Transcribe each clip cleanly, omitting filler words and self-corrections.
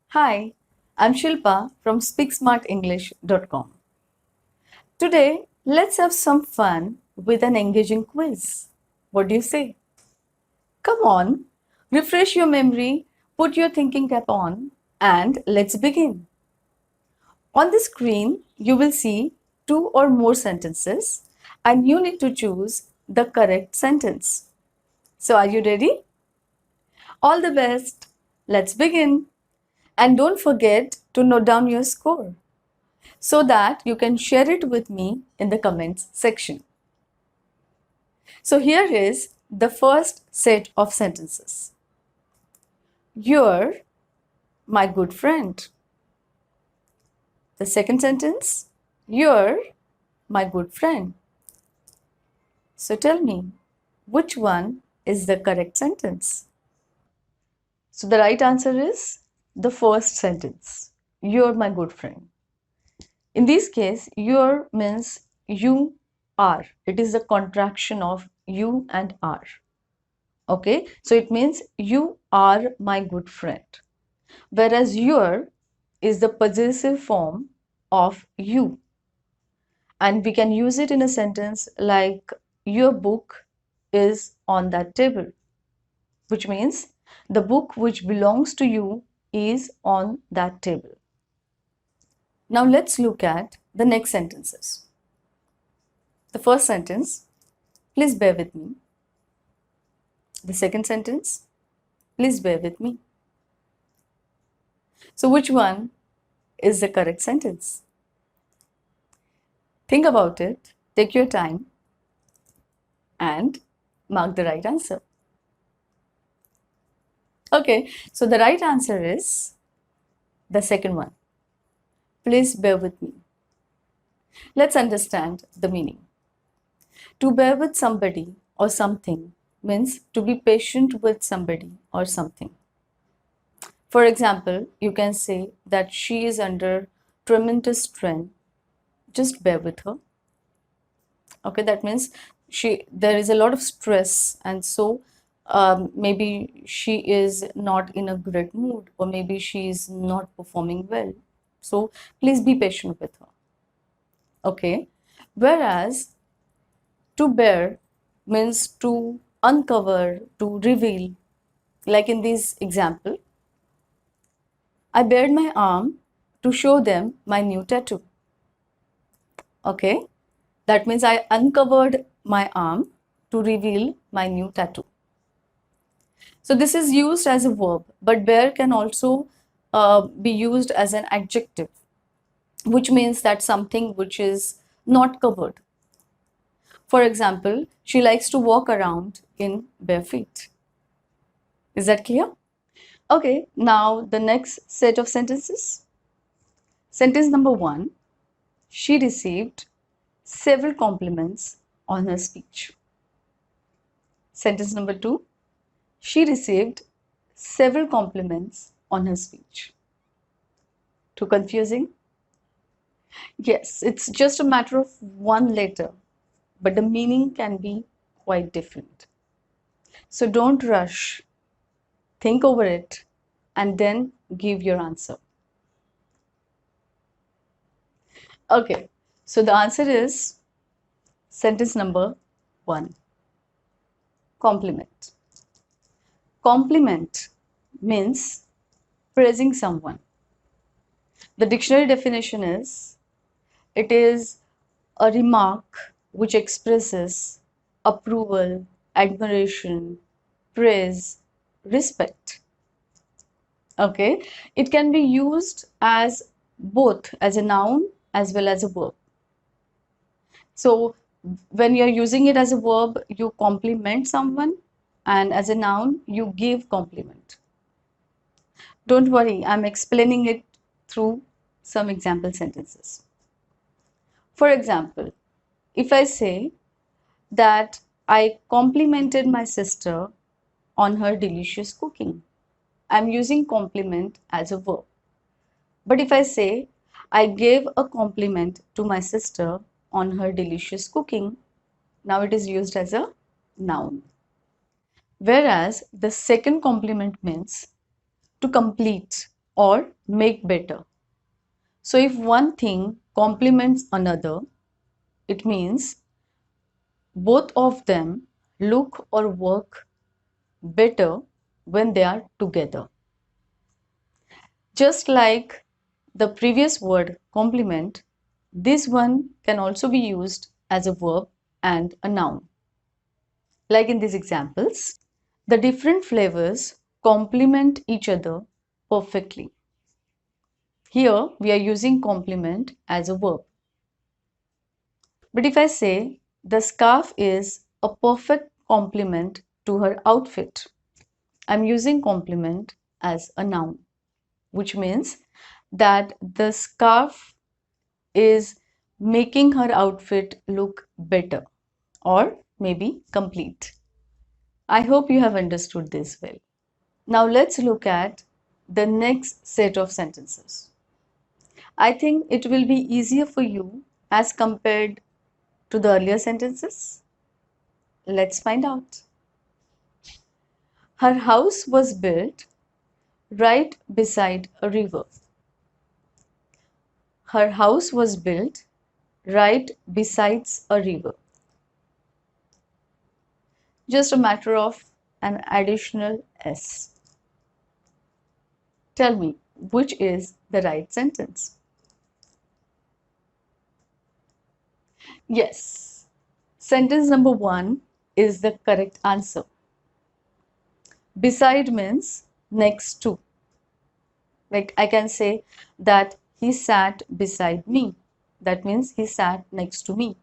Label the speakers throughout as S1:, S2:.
S1: Hi, I'm Shilpa from SpeakSmartEnglish.com. Today, let's have some fun with an engaging quiz. What do you say? Come on, refresh your memory, put your thinking cap on, and let's begin. On the screen, you will see two or more sentences, and you need to choose the correct sentence. So, are you ready? All the best. Let's begin. And don't forget to note down your score so that you can share it with me in the comments section. So here is the first set of sentences. You're my good friend. The second sentence, you're my good friend. So tell me, which one is the correct sentence? So the right answer is the first sentence. You're my good friend. In this case, your means you are. It is the contraction of you and are. Okay, so it means you are my good friend. Whereas your is the possessive form of you. And we can use it in a sentence like your book is on that table, which means the book which belongs to you is on that table. Now let's look at the next sentences. The first sentence, please bear with me. The second sentence, please bear with me. So which one is the correct sentence? Think about it, take your time, and mark the right answer. Okay, so the right answer is the second one. Please bear with me. Let's understand the meaning. To bear with somebody or something means to be patient with somebody or something. For example, you can say that she is under tremendous strain. Just bear with her. Okay, that means there is a lot of stress, and so maybe she is not in a great mood, or maybe she is not performing well. So please be patient with her. Okay, whereas to bear means to uncover, to reveal. Like in this example, I bared my arm to show them my new tattoo. Okay, that means I uncovered my arm to reveal my new tattoo. So this is used as a verb, but bear can also be used as an adjective, which means that something which is not covered. For example, she likes to walk around in bare feet. Is that clear? Okay, now the next set of sentences. Sentence number 1, she received several compliments on her speech. Sentence number 2, she received several compliments on her speech. Too confusing? Yes, it's just a matter of one letter, but the meaning can be quite different. So don't rush, think over it, and then give your answer. Okay, so the answer is sentence number 1. Compliment. Compliment means praising someone. The dictionary definition is, it is a remark which expresses approval, admiration, praise, respect. Okay, it can be used as both as a noun as well as a verb. So when you're using it as a verb, you compliment someone, and as a noun, you give compliment. Don't worry, I'm explaining it through some example sentences. For example, if I say that I complimented my sister on her delicious cooking, I'm using compliment as a verb. But if I say I gave a compliment to my sister on her delicious cooking, now it is used as a noun. Whereas the second complement means to complete or make better. So if one thing complements another, it means both of them look or work better when they are together. Just like the previous word complement, this one can also be used as a verb and a noun. Like in these examples, the different flavors complement each other perfectly. Here we are using complement as a verb. But if I say the scarf is a perfect complement to her outfit, I'm using complement as a noun, which means that the scarf is making her outfit look better or maybe complete. I hope you have understood this well. Now let's look at the next set of sentences. I think it will be easier for you as compared to the earlier sentences. Let's find out. Her house was built right beside a river. Her house was built right besides a river. Just a matter of an additional S. Tell me, which is the right sentence? Yes, sentence number 1 is the correct answer. Beside means next to. Like I can say that he sat beside me. That means he sat next to me.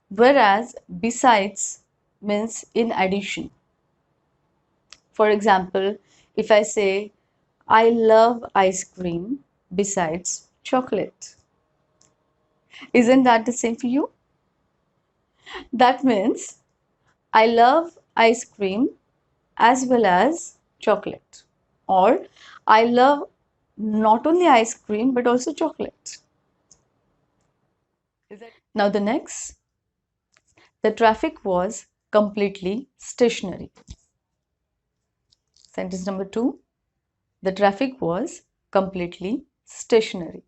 S1: Whereas besides means in addition. For example, if I say, I love ice cream besides chocolate. Isn't that the same for you? That means I love ice cream as well as chocolate. Or I love not only ice cream but also chocolate. Now the next, the traffic was completely stationary. Sentence number 2, the traffic was completely stationary.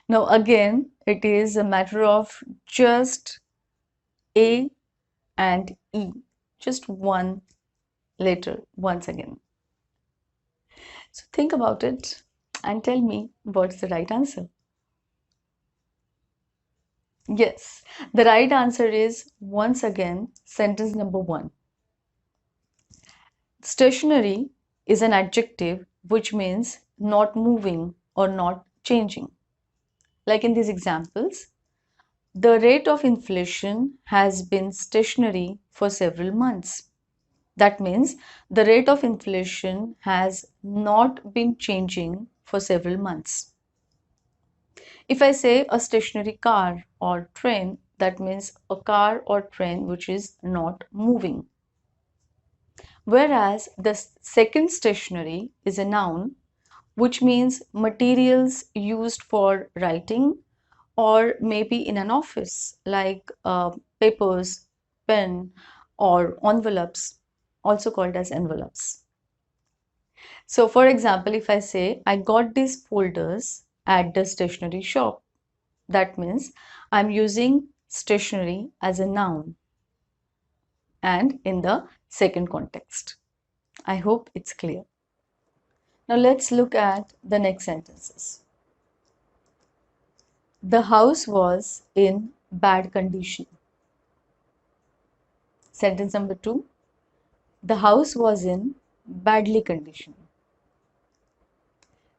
S1: Now again, it is a matter of just A and E, just one letter once again. So think about it and tell me what's the right answer. Yes, the right answer is once again sentence number 1. Stationary is an adjective which means not moving or not changing. Like in these examples, the rate of inflation has been stationary for several months. That means the rate of inflation has not been changing for several months. If I say a stationary car or train, that means a car or train which is not moving. Whereas the second stationary is a noun which means materials used for writing or maybe in an office like papers, pen or envelopes, also called as envelopes. So for example, if I say I got these folders at the stationery shop, that means I'm using stationery as a noun and in the second context. I hope it's clear. Now let's look at the next sentences. The house was in bad condition. Sentence number 2. The house was in badly condition.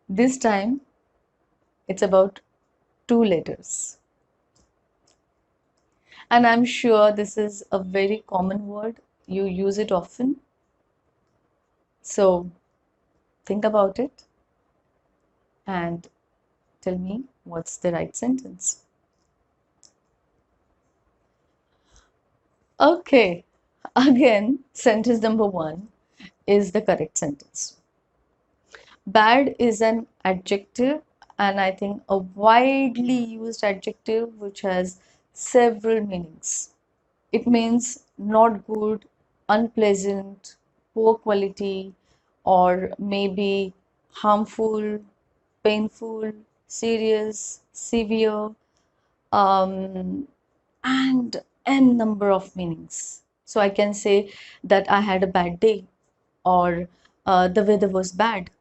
S1: This time it's about 2 letters. And I'm sure this is a very common word. You use it often. So think about it and tell me what's the right sentence. Okay, again, sentence number 1 is the correct sentence. Bad is an adjective and I think a widely used adjective which has several meanings. It means not good, unpleasant, poor quality, or maybe harmful, painful, serious, severe, and n number of meanings. So I can say that I had a bad day, or the weather was bad,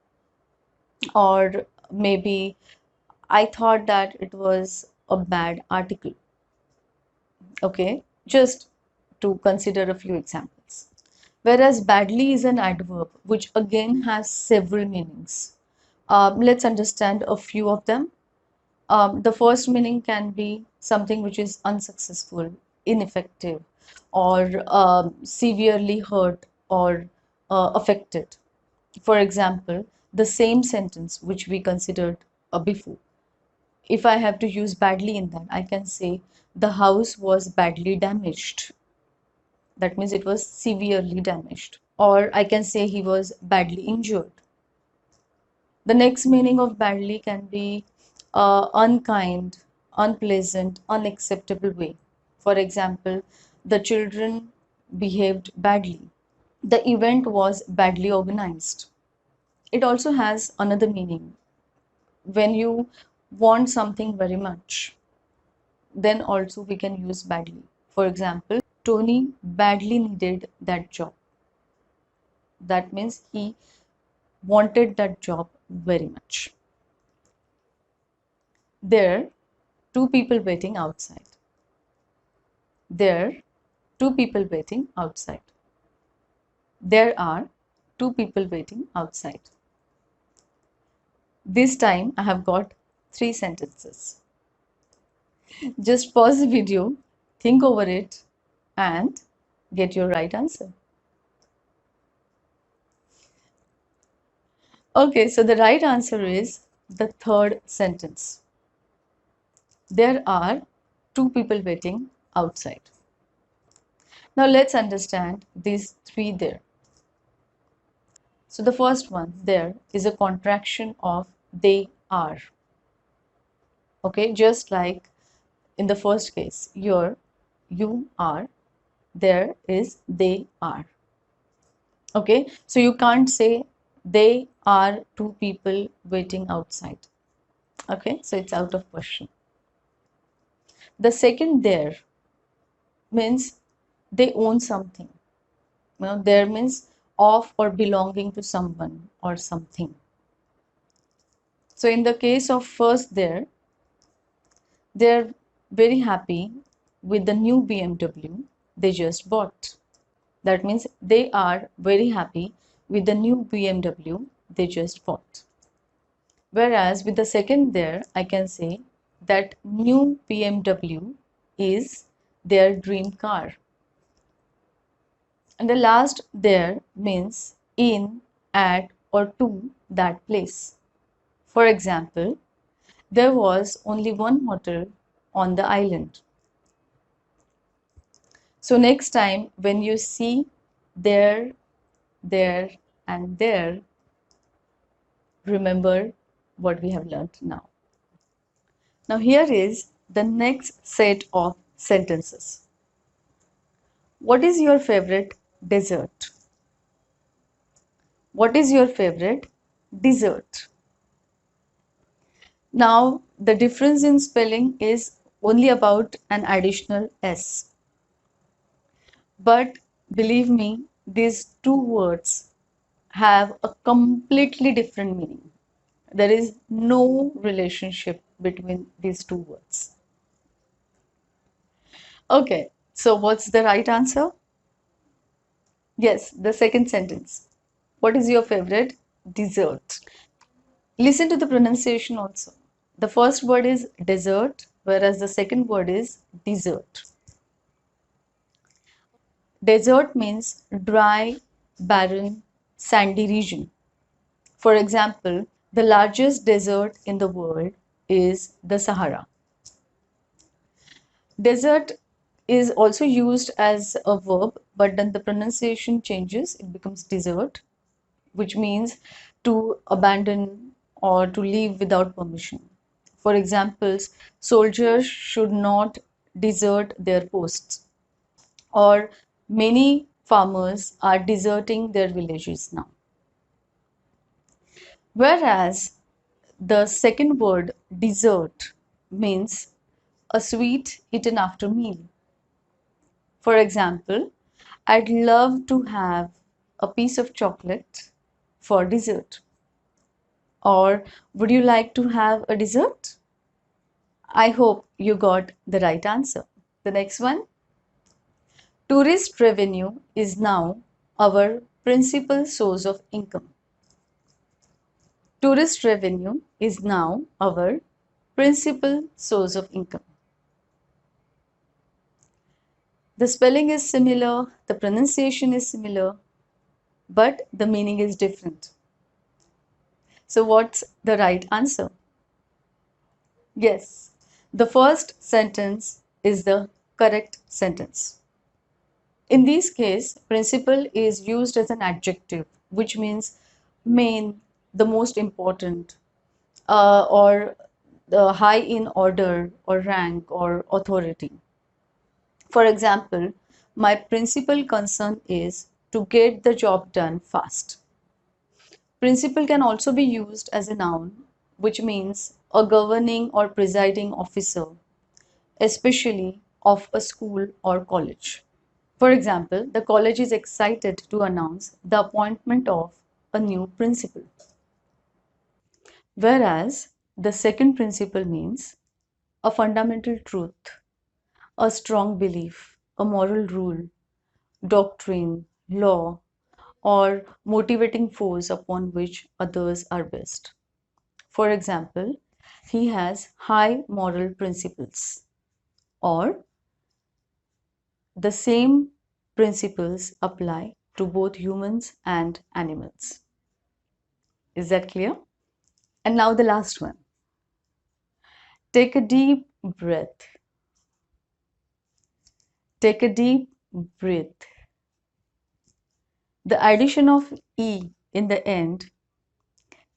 S1: or maybe I thought that it was a bad article. Okay, just to consider a few examples. Whereas badly is an adverb, which again has several meanings. Let's understand a few of them. The first meaning can be something which is unsuccessful, ineffective, or severely hurt or affected. For example, the same sentence which we considered before. If I have to use badly in that, I can say the house was badly damaged. That means it was severely damaged. Or I can say he was badly injured. The next meaning of badly can be unkind, unpleasant, unacceptable way. For example, the children behaved badly. The event was badly organized. It also has another meaning. When you want something very much, then also we can use badly. For example, Tony badly needed that job. That means he wanted that job very much. There, two people waiting outside. There, two people waiting outside. There are two people waiting outside. This time I have got three sentences. Just pause the video, think over it, and get your right answer. Okay, so the right answer is the third sentence. There are two people waiting outside. Now let's understand these three there. So the first one there is a contraction of they are. Okay, just like in the first case, you are, there is they are. Okay, so you can't say they are two people waiting outside. Okay, so it's out of question. The second there means they own something. You know, there means of or belonging to someone or something. So in the case of first there, they're very happy with the new BMW they just bought. That means they are very happy with the new BMW they just bought. Whereas with the second there, I can say that new BMW is their dream car. And the last there means in, at, or to that place. For example, there was only one hotel on the island. So next time when you see there, and there, remember what we have learned now. Now here is the next set of sentences. What is your favorite dessert? What is your favorite dessert? Now the difference in spelling is only about an additional S. But believe me, these two words have a completely different meaning. There is no relationship between these two words. Okay, so what's the right answer? Yes, the second sentence. What is your favorite dessert? Listen to the pronunciation also. The first word is dessert, whereas the second word is dessert. Desert means dry, barren, sandy region. For example, the largest desert in the world is the Sahara. Desert is also used as a verb, but then the pronunciation changes. It becomes desert, which means to abandon or to leave without permission. For examples, soldiers should not desert their posts. or many farmers are deserting their villages now. Whereas the second word, dessert, means a sweet eaten after meal. For example, I'd love to have a piece of chocolate for dessert. Or would you like to have a dessert? I hope you got the right answer. The next one. Tourist revenue is now our principal source of income. Tourist revenue is now our principal source of income. The spelling is similar, the pronunciation is similar, but the meaning is different. So, what's the right answer? Yes, the first sentence is the correct sentence. In this case, principal is used as an adjective, which means main, the most important, or the high in order or rank or authority. For example, my principal concern is to get the job done fast. Principal can also be used as a noun, which means a governing or presiding officer, especially of a school or college. For example, the college is excited to announce the appointment of a new principal. Whereas the second principle means a fundamental truth, a strong belief, a moral rule, doctrine, law, or motivating force upon which others are based. For example, he has high moral principles, or the same principles apply to both humans and animals. Is that clear? And now the last one. Take a deep breath. Take a deep breath. The addition of E in the end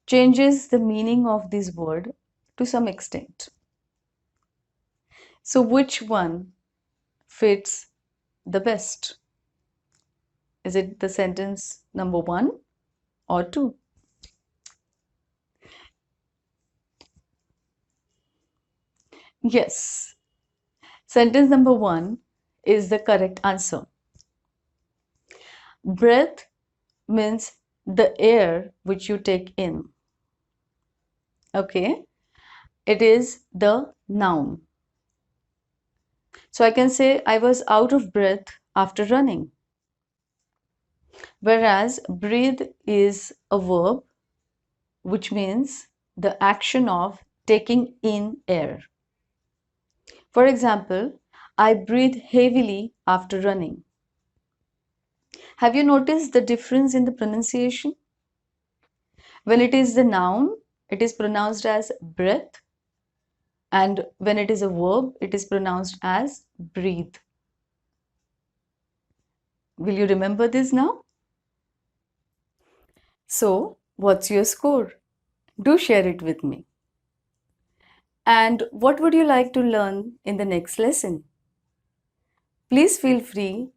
S1: changes the meaning of this word to some extent. So, which one fits the best? Is it the sentence number 1 or 2? Yes, sentence number 1 is the correct answer. Breath means the air which you take in. Okay, it is the noun. So I can say I was out of breath after running. Whereas breathe is a verb which means the action of taking in air. For example, I breathe heavily after running. Have you noticed the difference in the pronunciation? When it is the noun, it is pronounced as breath, and when it is a verb, it is pronounced as breathe. Will you remember this now? So, what's your score? Do share it with me. And what would you like to learn in the next lesson? Please feel free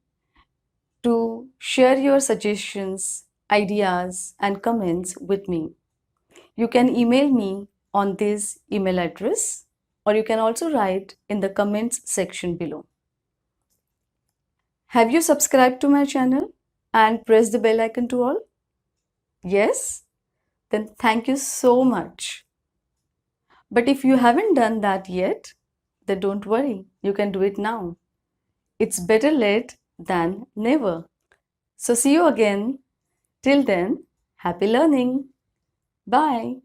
S1: to share your suggestions, ideas, and comments with me. You can email me on this email address, or you can also write in the comments section below. Have you subscribed to my channel and pressed the bell icon to all? Yes? Then thank you so much. But if you haven't done that yet, then don't worry, you can do it now. It's better late than never. So see you again. Till then, happy learning. Bye.